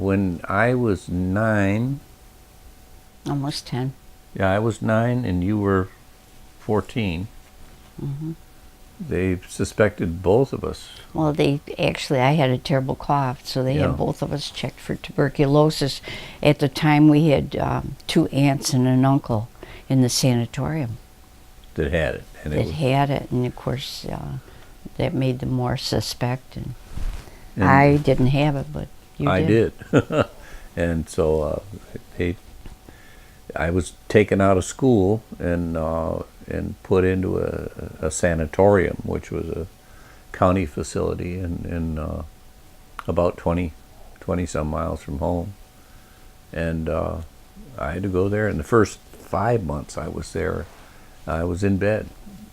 when I was 9, Almost 10. yeah, I was 9 and you were 14. Hmm. They suspected both of us. Well, I had a terrible cough, so they Yeah. had both of us checked for tuberculosis. At the time, we had 2 aunts and an uncle in the sanatorium That had it, and that had it, and of course, that made them more suspect. And I didn't have it, but you I did. did. And so I was taken out of school and put into a sanatorium, which was a county facility in about 20 some miles from home. And I had to go there. And the first 5 months I was there, I was in bed.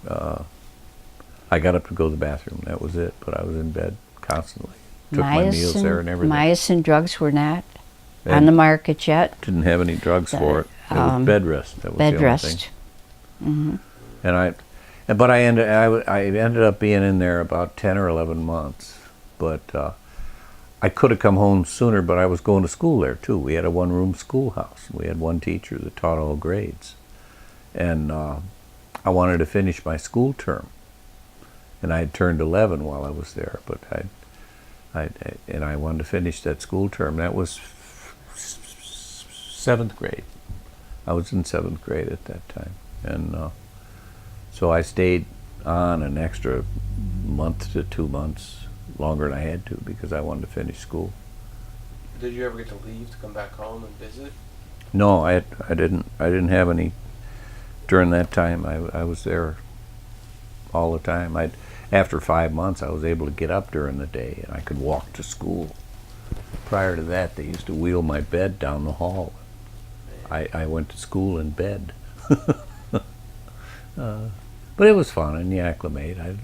I got up to go to the bathroom. That was it. But I was in bed constantly. Took my meals there and everything. Myosin drugs were not on the market yet. Didn't have any drugs for it. It was bed rest. That was Bed the only rest. thing. Mm-hmm. But I ended up being in there about 10 or 11 months. But I could have come home sooner, but I was going to school there too. We had a one-room schoolhouse. We had one teacher that taught all grades. And I wanted to finish my school term. And I had turned 11 while I was there, but I wanted to finish that school term. That was 7th grade. I was in 7th grade at that time. And so I stayed on an extra month to 2 months longer than I had to because I wanted to finish school. Did you ever get to leave to come back home and visit? No, I didn't have any during that time. I was there all the time. After 5 months, I was able to get up during the day and I could walk to school. Prior to that, they used to wheel my bed down the hall. I went to school in bed. But it was fun, and you acclimate. I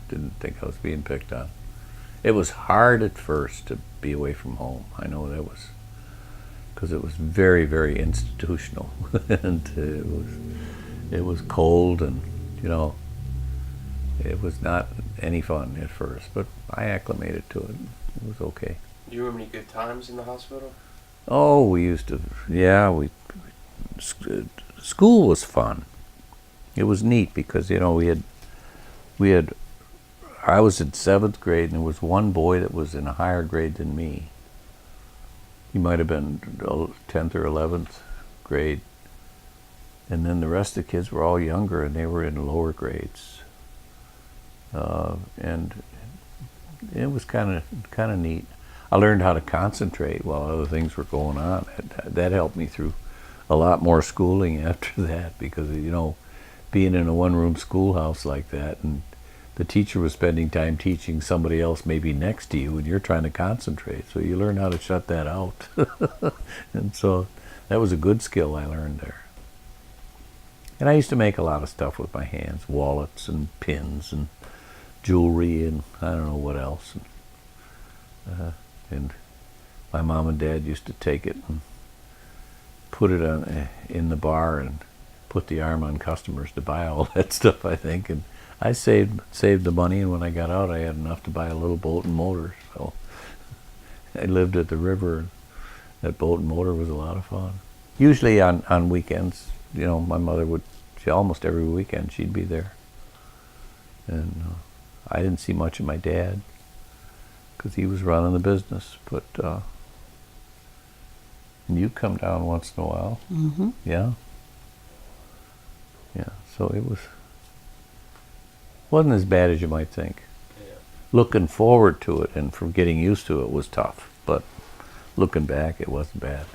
didn't think I was being picked on. It was hard at first to be away from home. I know that was because it was very, very institutional, and it was cold, and it was not any fun at first. But I acclimated to it. It was okay. Do you remember any good times in the hospital? Oh, we used to, yeah. School was fun. It was neat because we had. I was in 7th grade, and there was one boy that was in a higher grade than me. He might have been 10th or 11th grade, and then the rest of the kids were all younger, and they were in lower grades. And it was kind of neat. I learned how to concentrate while other things were going on. That helped me through a lot more schooling after that because, being in a one-room schoolhouse like that, and the teacher was spending time teaching somebody else maybe next to you, and you're trying to concentrate. So you learn how to shut that out. And so that was a good skill I learned there. And I used to make a lot of stuff with my hands, wallets and pins and jewelry and I don't know what else. And my mom and dad used to take it and put it in the bar and put the arm on customers to buy all that stuff, I think. And I saved the money, and when I got out, I had enough to buy a little boat and motor. So I lived at the river, and that boat and motor was a lot of fun. Usually on weekends, my mother almost every weekend she'd be there. And I didn't see much of my dad because he was running the business, but you come down once in a while. Mm-hmm. Yeah. So it wasn't as bad as you might think. Yeah. Looking forward to it and from getting used to it was tough, but looking back, it wasn't bad.